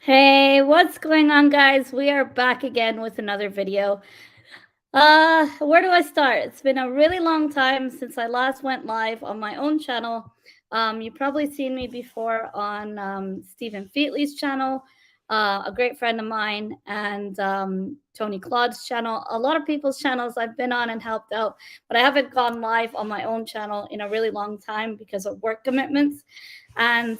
Hey, what's going on, guys? We are back again with another video. Where do I start? It's been a really long time since I last went live on my own channel. You've probably seen me before on Stephen Featley's channel, a great friend of mine, and Tony Claude's channel. A lot of people's channels I've been on and helped out, but I haven't gone live on my own channel in a really long time because of work commitments. And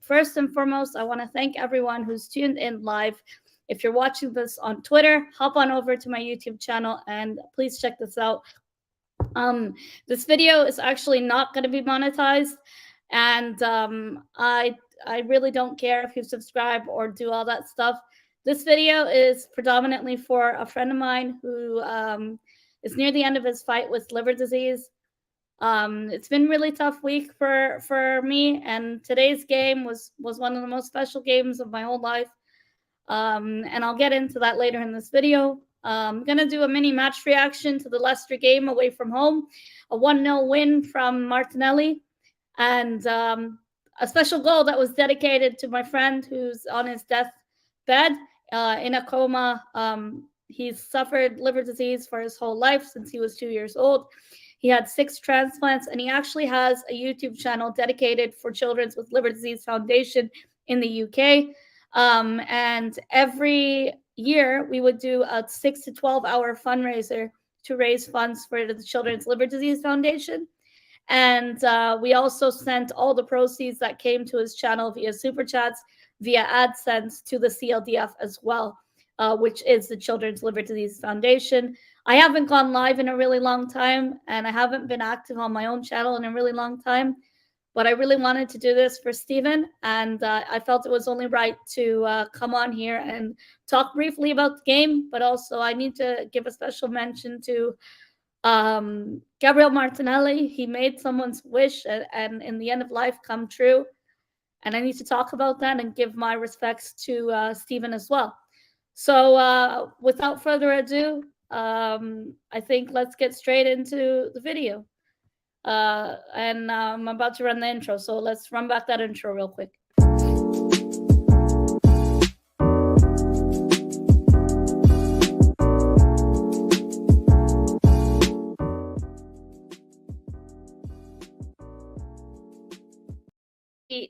first and foremost, I want to thank everyone who's tuned in live. If you're watching this on Twitter, hop on over to my YouTube channel and please check this out. This video is actually not going to be monetized, and I really don't care if you subscribe or do all that stuff. This video is predominantly for a friend of mine who is near the end of his fight with liver disease. It's been a really tough week for me, and today's game was one of the most special games of my whole life. And I'll get into that later in this video. I'm going to do a mini match reaction to the Leicester game away from home, a 1-0 win from Martinelli, and a special goal that was dedicated to my friend who's on his deathbed in a coma. He's suffered liver disease for his whole life since he was 2 years old. He had 6 transplants, and he actually has a YouTube channel dedicated for Children's with Liver Disease Foundation in the UK. And every year we would do a 6 to 12 hour fundraiser to raise funds for the Children's Liver Disease Foundation. And we also sent all the proceeds that came to his channel via super chats, via AdSense to the CLDF as well, which is the Children's Liver Disease Foundation. I haven't gone live in a really long time, and I haven't been active on my own channel in a really long time. But I really wanted to do this for Stephen, and I felt it was only right to come on here and talk briefly about the game. But also, I need to give a special mention to Gabriel Martinelli. He made someone's wish and in the end of life come true. And I need to talk about that and give my respects to Stephen as well. So without further ado, I think let's get straight into the video. And I'm about to run the intro, so let's run back that intro real quick.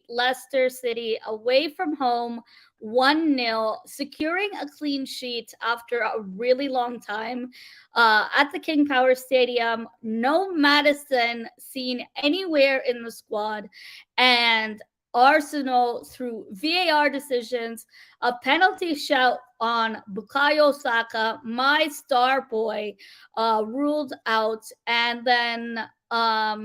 Leicester City away from home, 1-0, securing a clean sheet after a really long time at the King Power Stadium. No Madison seen anywhere in the squad, and Arsenal, through VAR decisions, a penalty shout on Bukayo Saka, my star boy, ruled out, and then a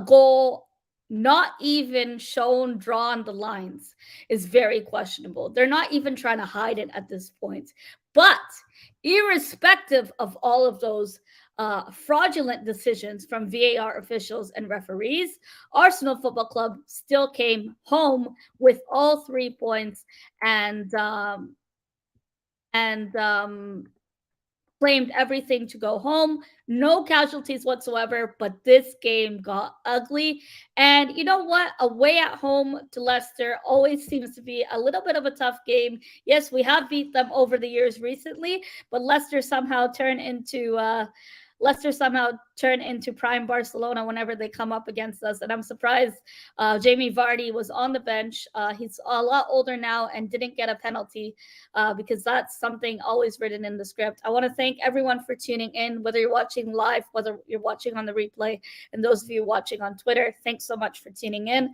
goal not even shown, drawn the lines is very questionable. They're not even trying to hide it at this point. But irrespective of all of those fraudulent decisions from VAR officials and referees, Arsenal Football Club still came home with all 3 points and claimed everything to go home. No casualties whatsoever, but this game got ugly. And you know what? Away at home to Leicester always seems to be a little bit of a tough game. Yes, we have beat them over the years recently, but Leicester somehow turn into prime Barcelona whenever they come up against us. And I'm surprised Jamie Vardy was on the bench. He's a lot older now and didn't get a penalty because that's something always written in the script. I want to thank everyone for tuning in, whether you're watching live, whether you're watching on the replay, and those of you watching on Twitter, thanks so much for tuning in.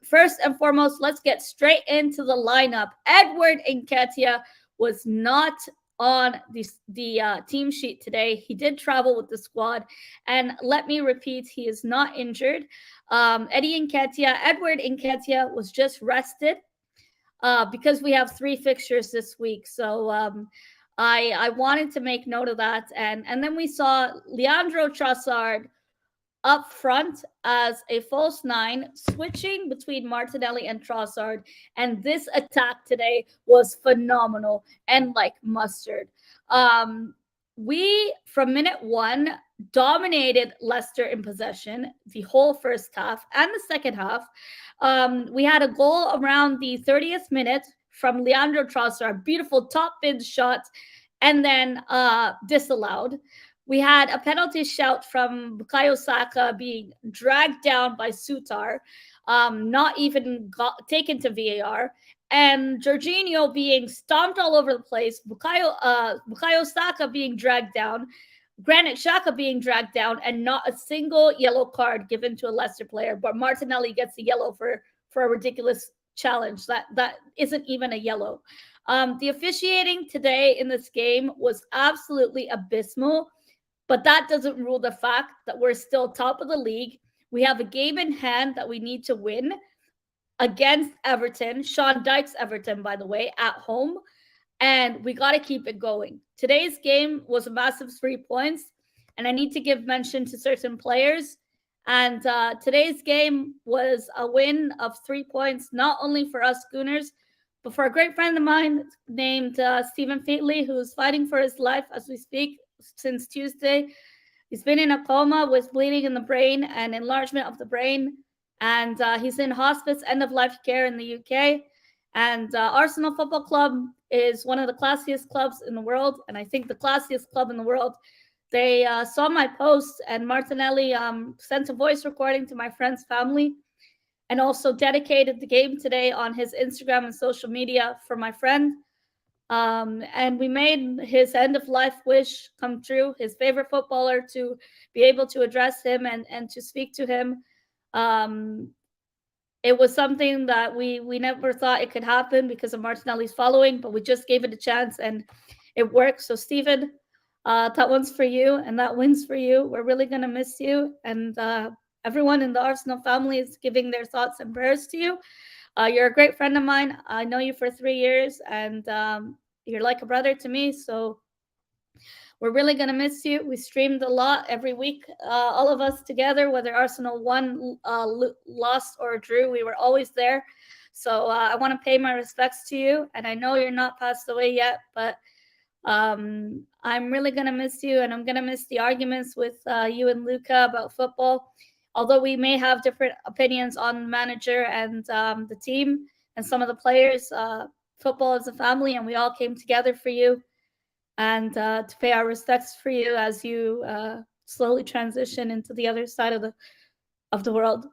First and foremost, let's get straight into the lineup. Edward Nketiah was not on the team sheet today. He did travel with the squad, and let me repeat, he is not injured. Edward Nketiah was just rested because we have 3 fixtures this week. So I wanted to make note of that. And then we saw Leandro Trossard up front as a false 9, switching between Martinelli and Trossard. And this attack today was phenomenal and like mustard. We, from minute 1, dominated Leicester in possession the whole first half and the second half. We had a goal around the 30th minute from Leandro Trossard, a beautiful top bin shot, and then disallowed. We had a penalty shout from Bukayo Saka being dragged down by Sutar, not even taken to VAR, and Jorginho being stomped all over the place. Bukayo Saka being dragged down, Granit Xhaka being dragged down, and not a single yellow card given to a Leicester player. But Martinelli gets a yellow for a ridiculous challenge that isn't even a yellow. The officiating today in this game was absolutely abysmal, but that doesn't rule the fact that we're still top of the league. We have a game in hand that we need to win against Everton, Sean Dyche's Everton, by the way, at home. And we got to keep it going. Today's game was a massive 3 points, and I need to give mention to certain players. And today's game was a win of 3 points, not only for us Gooners, but for a great friend of mine named Stephen Featley, who's fighting for his life as we speak since Tuesday. He's been in a coma with bleeding in the brain and enlargement of the brain, and he's in hospice end-of-life care in the UK. And Arsenal Football Club is one of the classiest clubs in the world, and I think the classiest club in the world. They saw my post, and Martinelli sent a voice recording to my friend's family and also dedicated the game today on his Instagram and social media for my friend. And we made his end-of-life wish come true, his favorite footballer, to be able to address him and to speak to him. It was something that we never thought it could happen because of Martinelli's following, but we just gave it a chance and it worked. So, Stephen, that one's for you and that win's for you. We're really going to miss you. And everyone in the Arsenal family is giving their thoughts and prayers to you. You're a great friend of mine. I know you for 3 years, and you're like a brother to me. So we're really going to miss you. We streamed a lot every week, all of us together, whether Arsenal won, lost, or drew. We were always there. So I want to pay my respects to you. And I know you're not passed away yet, but I'm really going to miss you. And I'm going to miss the arguments with you and Luca about football. Although we may have different opinions on the manager and the team and some of the players, football is a family, and we all came together for you and to pay our respects for you as you slowly transition into the other side of the world.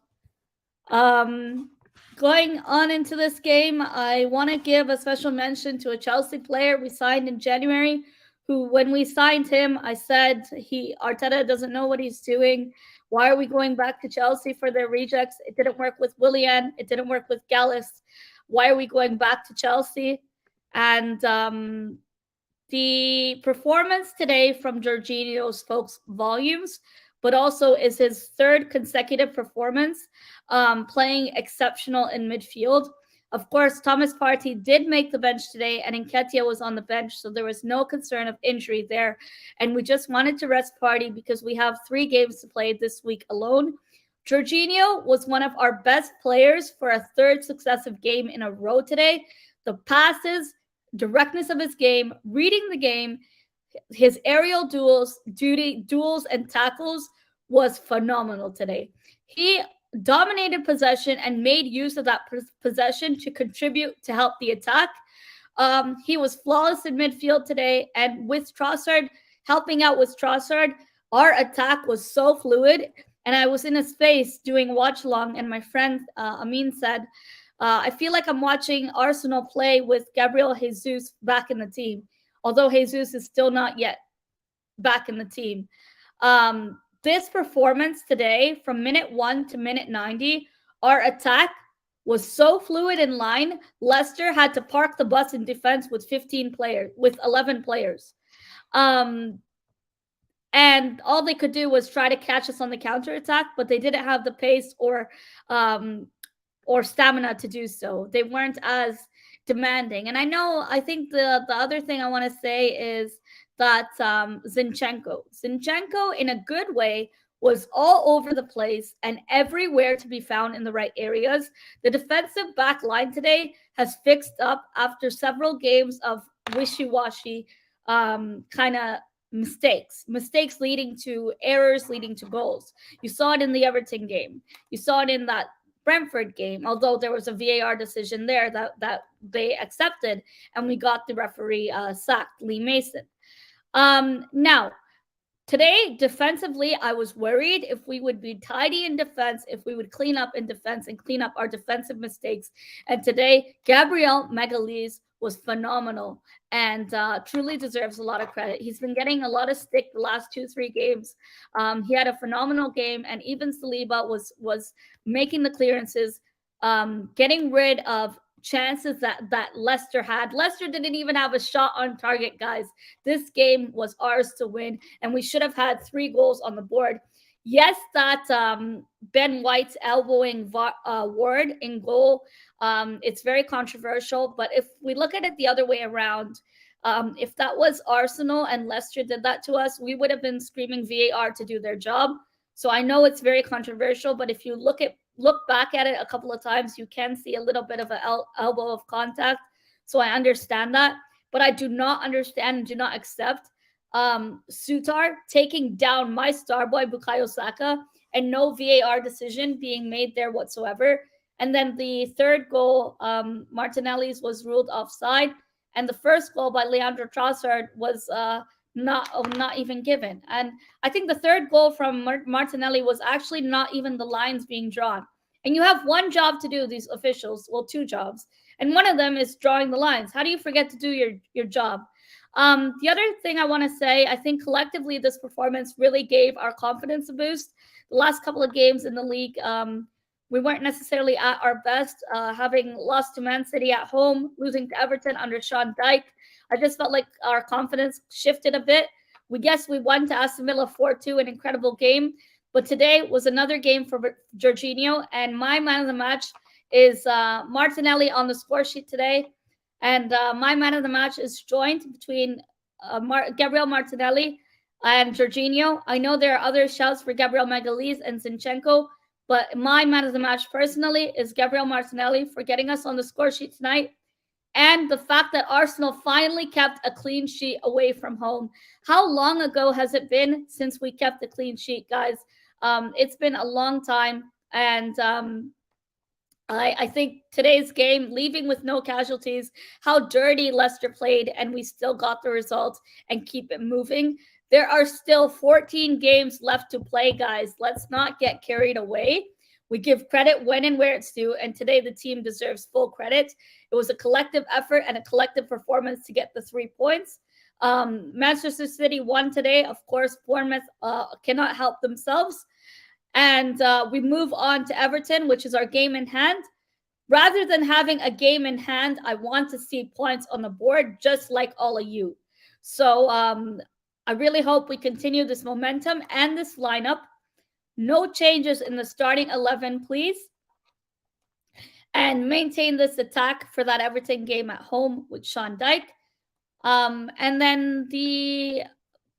Going on into this game, I want to give a special mention to a Chelsea player we signed in January, who, when we signed him, I said, Arteta doesn't know what he's doing. Why are we going back to Chelsea for their rejects? It didn't work with Willian. It didn't work with Gallus. Why are we going back to Chelsea? And the performance today from Jorginho spoke volumes, but also is his third consecutive performance playing exceptional in midfield. Of course, Thomas Partey did make the bench today, and Nketiah was on the bench, so there was no concern of injury there. And we just wanted to rest Partey because we have 3 games to play this week alone. Jorginho was one of our best players for a third successive game in a row today. The passes, directness of his game, reading the game, his aerial duels and tackles was phenomenal today. He dominated possession and made use of that possession to contribute to help the attack. He was flawless in midfield today, and with Trossard, helping out with Trossard, our attack was so fluid. And I was in a space doing watch along, and my friend Amin said, I feel like I'm watching Arsenal play with Gabriel Jesus back in the team, although Jesus is still not yet back in the team. This performance today, from minute 1 to minute 90, our attack was so fluid in line, Leicester had to park the bus in defense with 11 players. And all they could do was try to catch us on the counterattack, but they didn't have the pace or stamina to do so. They weren't as demanding. And I think the other thing I want to say is that Zinchenko in a good way was all over the place and everywhere to be found in the right areas. The defensive back line today has fixed up after several games of wishy-washy kind of mistakes leading to errors, leading to goals. You saw it in the Everton game. You saw it in that Brentford game, although there was a VAR decision there that they accepted, and we got the referee sacked, Lee Mason. Now, today, defensively, I was worried if we would be tidy in defense, if we would clean up in defense and clean up our defensive mistakes. And today, Gabriel Magalhaes was phenomenal and truly deserves a lot of credit. He's been getting a lot of stick the last 2-3 games. He had a phenomenal game, and even Saliba was making the clearances, getting rid of chances that Leicester had. Leicester didn't even have a shot on target, guys. This game was ours to win, and we should have had 3 goals on the board. Yes, that Ben White's elbowing Ward in goal, it's very controversial. But if we look at it the other way around, if that was Arsenal and Leicester did that to us, we would have been screaming VAR to do their job. So I know it's very controversial, but if you look back at it a couple of times, you can see a little bit of an elbow of contact. So I understand that, but I do not understand and do not accept Sutar taking down my star boy Bukayo Saka and no VAR decision being made there whatsoever. And then the third goal, Martinelli's, was ruled offside, and the first goal by Leandro Trossard was not even given. And I think the third goal from Martinelli was actually not even the lines being drawn. And you have one job to do, these officials, well, 2 jobs, and one of them is drawing the lines. How do you forget to do your job? The other thing I want to say, I think collectively this performance really gave our confidence a boost. The last couple of games in the league, we weren't necessarily at our best, having lost to Man City at home, losing to Everton under Sean Dyche. I just felt like our confidence shifted a bit. We won to Aston Villa 4-2, an incredible game. But today was another game for Jorginho, and my man of the match is Martinelli on the score sheet today. And my man of the match is joint between Gabriel Martinelli and Jorginho. I know there are other shouts for Gabriel Magalhaes and Zinchenko, but my man of the match personally is Gabriel Martinelli for getting us on the score sheet tonight. And the fact that Arsenal finally kept a clean sheet away from home. How long ago has it been since we kept a clean sheet, guys? It's been a long time. And I think today's game, leaving with no casualties, how dirty Leicester played, and we still got the result and keep it moving. There are still 14 games left to play, guys. Let's not get carried away. We give credit when and where it's due, and today the team deserves full credit. It was a collective effort and a collective performance to get the 3 points. Manchester City won today. Of course, Bournemouth cannot help themselves. And we move on to Everton, which is our game in hand. Rather than having a game in hand, I want to see points on the board, just like all of you. So I really hope we continue this momentum and this lineup. No changes in the starting 11, please. And maintain this attack for that Everton game at home with Sean Dyche. And then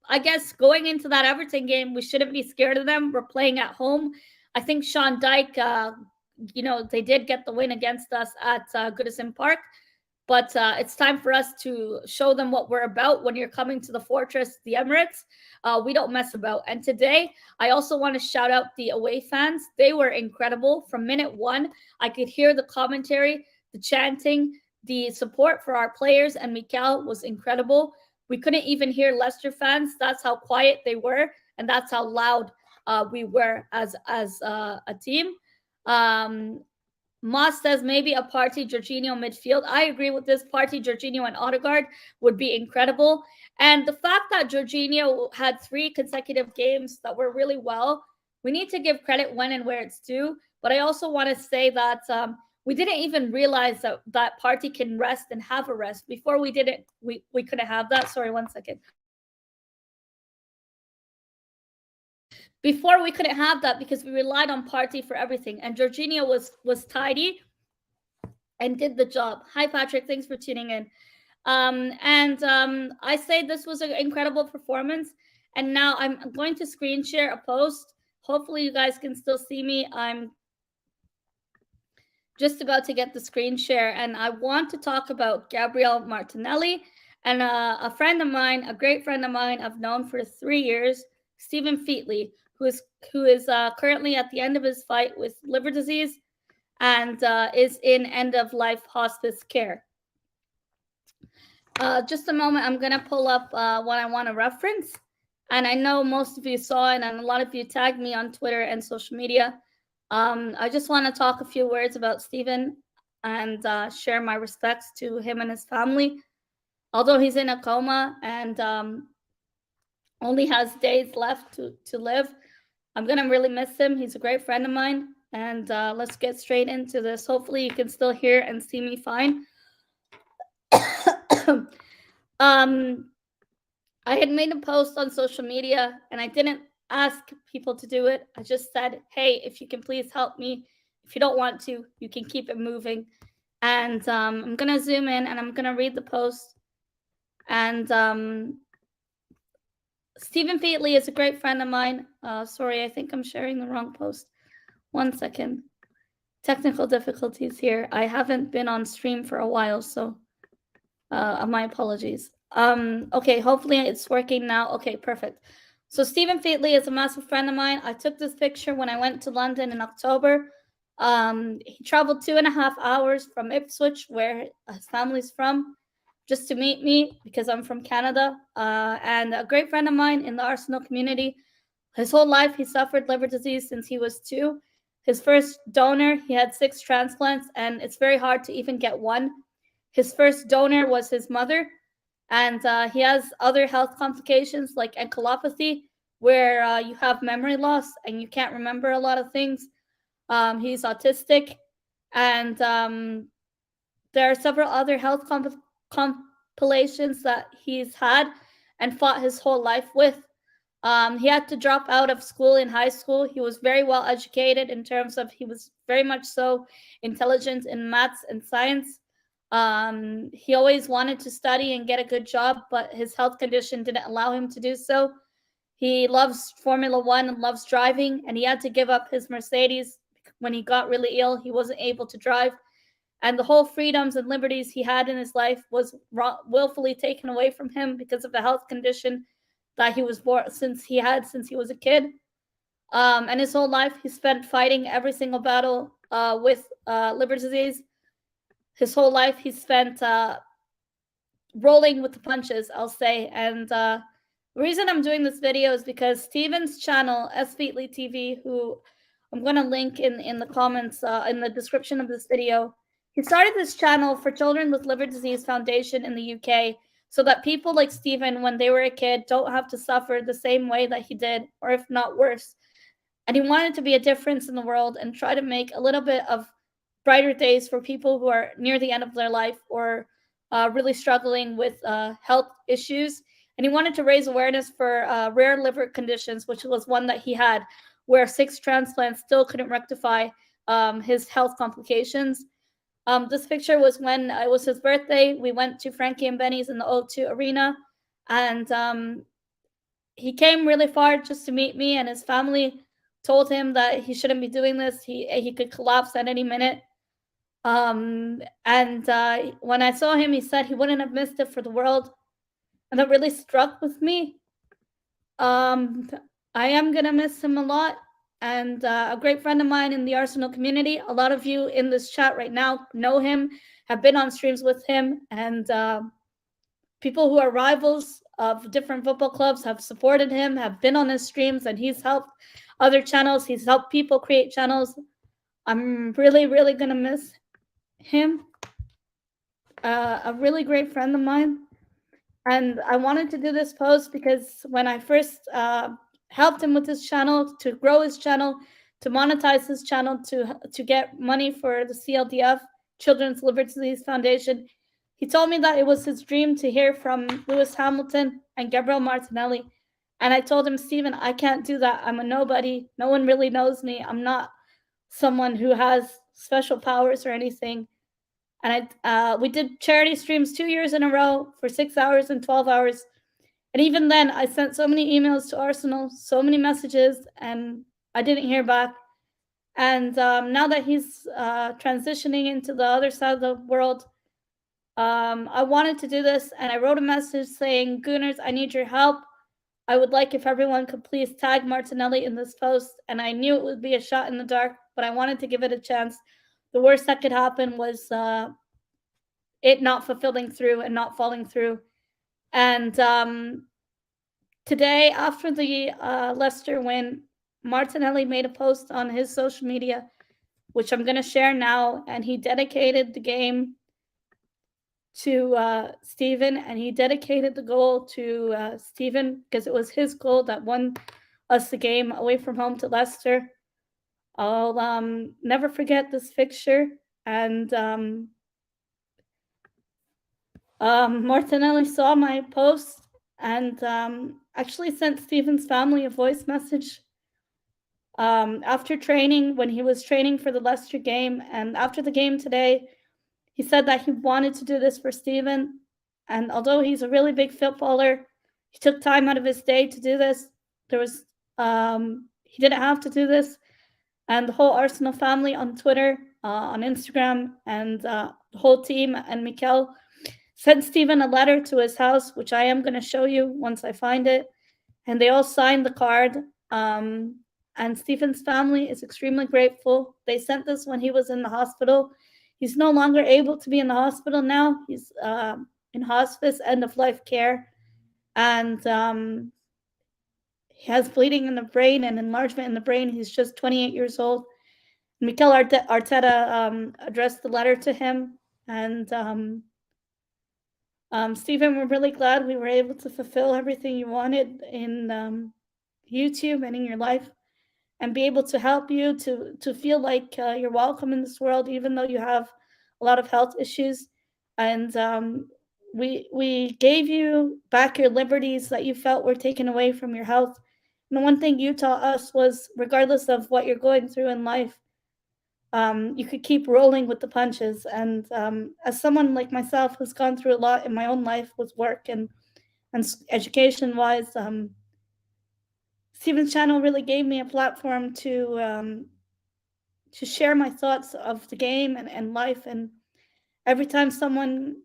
I guess going into that Everton game, we shouldn't be scared of them. We're playing at home. I think Sean Dyche, they did get the win against us at Goodison Park. But it's time for us to show them what we're about when you're coming to the fortress, the Emirates. We don't mess about. And today, I also want to shout out the away fans. They were incredible. From minute 1, I could hear the commentary, the chanting, the support for our players, and Mikel was incredible. We couldn't even hear Leicester fans. That's how quiet they were, and that's how loud we were as a team. Moss says maybe a Partey Jorginho midfield. I agree with this. Partey, Jorginho, and Odegaard would be incredible. And the fact that Jorginho had 3 consecutive games that were really well, we need to give credit when and where it's due. But I also want to say that we didn't even realize that Partey can rest and have a rest. Before we didn't, we couldn't have that. Sorry, 1 second. Before we couldn't have that because we relied on Partey for everything. And Jorginho was tidy and did the job. Hi, Patrick. Thanks for tuning in. I say this was an incredible performance. And now I'm going to screen share a post. Hopefully you guys can still see me. I'm just about to get the screen share. And I want to talk about Gabriel Martinelli And a friend of mine, a great friend of mine, I've known for 3 years, Stephen Featley, who is currently at the end of his fight with liver disease and is in end of life hospice care. Just a moment, I'm gonna pull up what I want to reference. And I know most of you saw it, and a lot of you tagged me on Twitter and social media. I just want to talk a few words about Stephen and share my respects to him and his family. Although he's in a coma and only has days left to live, I'm gonna really miss him. He's a great friend of mine. And let's get straight into this. Hopefully, you can still hear and see me fine. I had made a post on social media and I didn't ask people to do it. I just said, hey, if you can please help me. If you don't want to, you can keep it moving. And I'm going to zoom in and I'm going to read the post. And Stephen Featley is a great friend of mine. Sorry, I think I'm sharing the wrong post. 1 second. Technical difficulties here. I haven't been on stream for a while, so my apologies. Okay, hopefully it's working now. Okay, perfect. So Stephen Featley is a massive friend of mine. I took this picture when I went to London in October. He traveled 2.5 hours from Ipswich, where his family's from, just to meet me because I'm from Canada. And a great friend of mine in the Arsenal community. His whole life, he suffered liver disease since he was 2. His first donor, he had 6 transplants, and it's very hard to even get one. His first donor was his mother, and he has other health complications like encephalopathy, where you have memory loss and you can't remember a lot of things. He's autistic, and there are several other health compilations that he's had and fought his whole life with. He had to drop out of school in high school. He was very well educated in terms of he was very much so intelligent in maths and science. He always wanted to study and get a good job, but his health condition didn't allow him to do so. He loves Formula One and loves driving, and he had to give up his Mercedes when he got really ill. He wasn't able to drive, and the whole freedoms and liberties he had in his life was willfully taken away from him because of the health condition that he was born since he was a kid. And his whole life he spent fighting every single battle with liver disease. His whole life he spent rolling with the punches, I'll say. And the reason I'm doing this video is because Steven's channel, S Featley TV, who I'm going to link in the comments, in the description of this video, he started this channel for Children with Liver Disease Foundation in the UK so that people like Stephen, when they were a kid, don't have to suffer the same way that he did, or if not worse. And he wanted to be a difference in the world and try to make a little bit of brighter days for people who are near the end of their life or really struggling with health issues. And he wanted to raise awareness for rare liver conditions, which was one that he had, where 6 transplants still couldn't rectify his health complications. This picture was when it was his birthday. We went to Frankie and Benny's in the O2 Arena, and he came really far just to meet me, and his family told him that he shouldn't be doing this. He could collapse at any minute. And when I saw him, he said he wouldn't have missed it for the world, and that really struck with me. I am gonna miss him a lot, and a great friend of mine in the Arsenal community. A lot of you in this chat right now know him, have been on streams with him, and people who are rivals of different football clubs have supported him, have been on his streams, and he's helped other channels. He's helped people create channels. I'm really, really gonna miss him. A really great friend of mine. And I wanted to do this post because when I first helped him with his channel, to grow his channel, to monetize his channel, to get money for the CLDF, Children's Liver Disease Foundation, he told me that it was his dream to hear from Lewis Hamilton and Gabriel Martinelli. And I told him, Stephen, I can't do that. I'm a nobody. No one really knows me. I'm not someone who has special powers or anything. And we did charity streams 2 years in a row for 6 hours and 12 hours. And even then, I sent so many emails to Arsenal, so many messages, and I didn't hear back. And now that he's transitioning into the other side of the world, I wanted to do this, and I wrote a message saying, Gooners, I need your help. I would like if everyone could please tag Martinelli in this post, and I knew it would be a shot in the dark, but I wanted to give it a chance. The worst that could happen was it not fulfilling through and not falling through. And today, after the Leicester win, Martinelli made a post on his social media, which I'm going to share now, and he dedicated the game to Stephen, and he dedicated the goal to Stephen because it was his goal that won us the game away from home to Leicester. I'll never forget this fixture, and Martinelli saw my post and actually sent Stephen's family a voice message after training, when he was training for the Leicester game, and after the game today. He said that he wanted to do this for Stephen, and although he's a really big footballer, he took time out of his day to do this. He didn't have to do this, and the whole Arsenal family on Twitter, on Instagram, and the whole team and Mikel sent Stephen a letter to his house, which I am going to show you once I find it, and they all signed the card. And Stephen's family is extremely grateful. They sent this when he was in the hospital. He's no longer able to be in the hospital now. He's in hospice, end-of-life care, and he has bleeding in the brain and enlargement in the brain. He's just 28 years old. Mikel Arteta addressed the letter to him, and Stephen, we're really glad we were able to fulfill everything you wanted in YouTube and in your life, and be able to help you to feel like you're welcome in this world, even though you have a lot of health issues. And we gave you back your liberties that you felt were taken away from your health. And the one thing you taught us was, regardless of what you're going through in life, you could keep rolling with the punches. And as someone like myself who's gone through a lot in my own life with work and education-wise, Stephen's channel really gave me a platform to share my thoughts of the game and life. And every time someone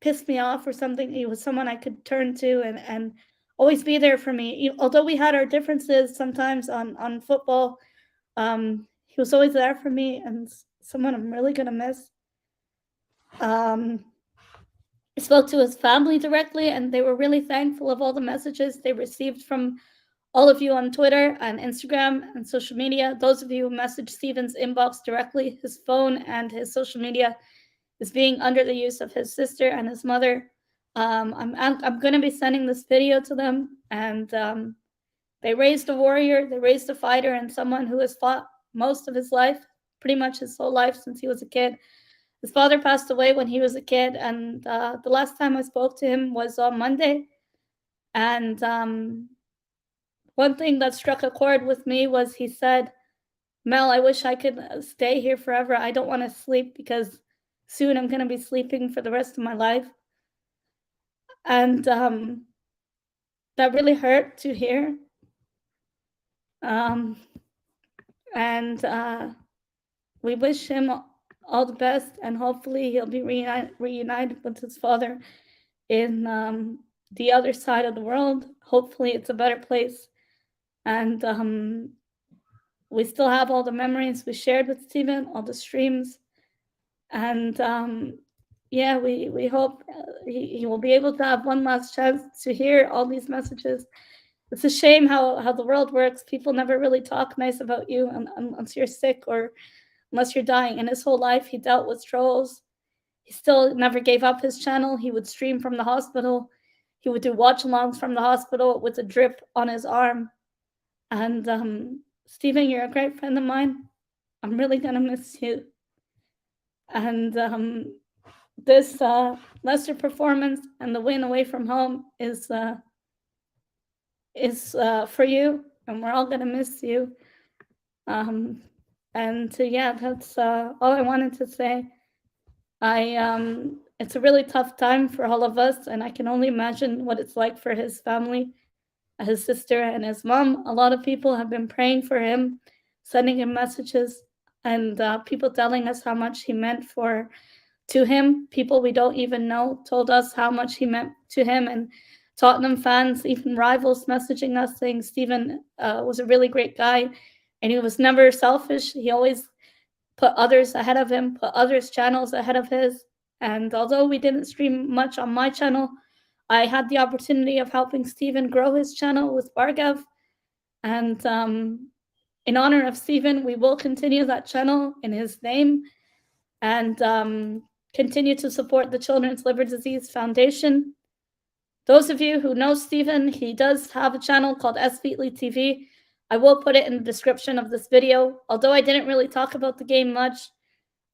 pissed me off or something, he was someone I could turn to and always be there for me. Although we had our differences sometimes on football, he was always there for me, and someone I'm really going to miss. I spoke to his family directly, and they were really thankful of all the messages they received from all of you on Twitter and Instagram and social media. Those of you who messaged Stephen's inbox directly, his phone and his social media is being under the use of his sister and his mother. I'm going to be sending this video to them, and they raised a warrior, they raised a fighter, and someone who has fought most of his life, pretty much his whole life since he was a kid. His father passed away when he was a kid, and the last time I spoke to him was on Monday. And one thing that struck a chord with me was he said, Mel, I wish I could stay here forever. I don't want to sleep because soon I'm going to be sleeping for the rest of my life. And that really hurt to hear. And we wish him all the best, and hopefully he'll be reunited with his father in the other side of the world. Hopefully it's a better place. And we still have all the memories we shared with Stephen, all the streams. And yeah, we hope he will be able to have one last chance to hear all these messages. It's a shame how the world works. People never really talk nice about you unless you're sick or unless you're dying. In his whole life, he dealt with trolls. He still never gave up his channel. He would stream from the hospital. He would do watch-alongs from the hospital with a drip on his arm. And Stephen, you're a great friend of mine. I'm really gonna miss you. And this Leicester performance and the win away from home is for you, and we're all gonna miss you. And yeah, that's all I wanted to say. It's a really tough time for all of us, and I can only imagine what it's like for his family, his sister and his mom. A lot of people have been praying for him, sending him messages, and people telling us how much he meant for to him. People we don't even know told us how much he meant to him, and Tottenham fans, even rivals, messaging us saying Stephen was a really great guy, and he was never selfish. He always put others ahead of him, put others' channels ahead of his. And although we didn't stream much on my channel, I had the opportunity of helping Stephen grow his channel with Bargav. And in honor of Stephen, we will continue that channel in his name, and continue to support the Children's Liver Disease Foundation. Those of you who know Stephen, he does have a channel called Featley TV. I will put it in the description of this video. Although I didn't really talk about the game much,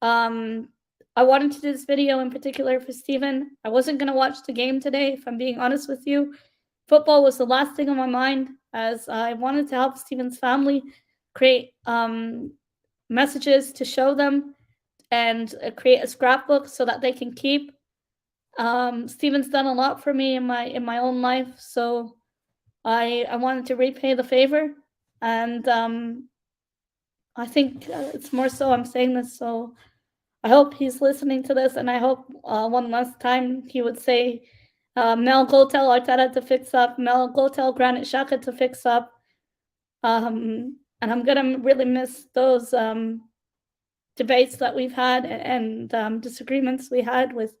I wanted to do this video in particular for Stephen. I wasn't going to watch the game today, if I'm being honest with you. Football was the last thing on my mind, as I wanted to help Stephen's family create messages to show them, and create a scrapbook so that they can keep. Stephen's done a lot for me in my own life, so I wanted to repay the favor. And I think it's more so I'm saying this, so I hope he's listening to this, and I hope one last time he would say, Mel, go tell Arteta to fix up. Mel, go tell Granit Xhaka to fix up. And I'm gonna really miss those debates that we've had, and disagreements we had with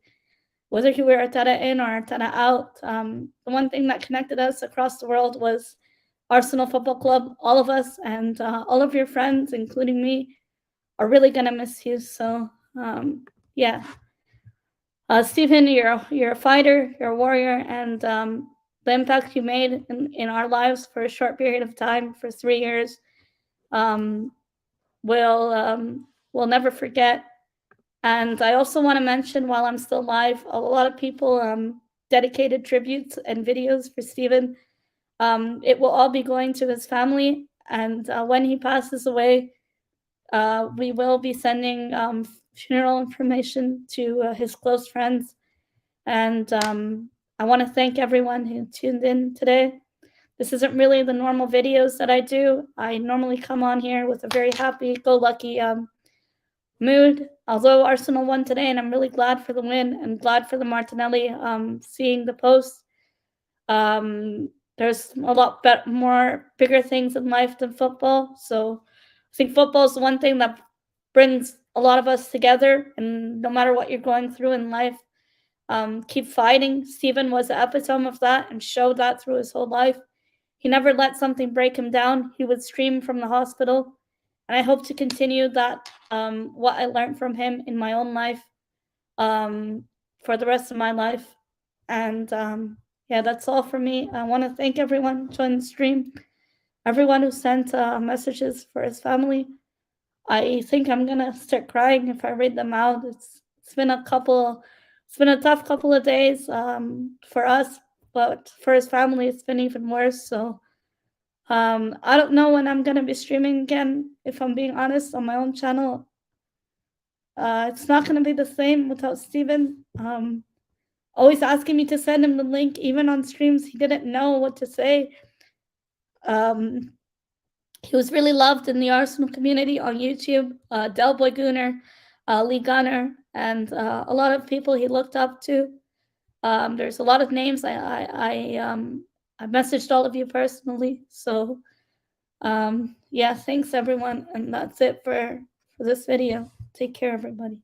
whether he were Arteta in or Arteta out. The one thing that connected us across the world was Arsenal Football Club. All of us, and all of your friends, including me, are really gonna miss you. So yeah, Stephen, you're a fighter, you're a warrior, and the impact you made in our lives for a short period of time, for 3 years, we'll never forget. And I also want to mention, while I'm still live, a lot of people dedicated tributes and videos for Stephen. It will all be going to his family, and when he passes away, we will be sending funeral information to his close friends. And I want to thank everyone who tuned in today. This isn't really the normal videos that I do. I normally come on here with a very happy-go-lucky mood. Although Arsenal won today, and I'm really glad for the win and glad for the Martinelli seeing the post. There's a lot more bigger things in life than football. So I think football is the one thing that brings a lot of us together. And no matter what you're going through in life, keep fighting. Stephen was the epitome of that and showed that through his whole life. He never let something break him down. He would stream from the hospital. And I hope to continue that, what I learned from him in my own life, for the rest of my life. And yeah, that's all for me. I want to thank everyone who joined the stream, everyone who sent messages for his family. I think I'm gonna start crying if I read them out. It's been a tough couple of days for us, but for his family, it's been even worse. So I don't know when I'm gonna be streaming again, if I'm being honest, on my own channel. It's not gonna be the same without Stephen. Always asking me to send him the link, even on streams he didn't know what to say. He was really loved in the Arsenal community on YouTube. Del Boy Gooner, Lee Gunner, and a lot of people he looked up to. There's a lot of names. I messaged all of you personally. So yeah, thanks everyone, and that's it for this video. Take care, everybody.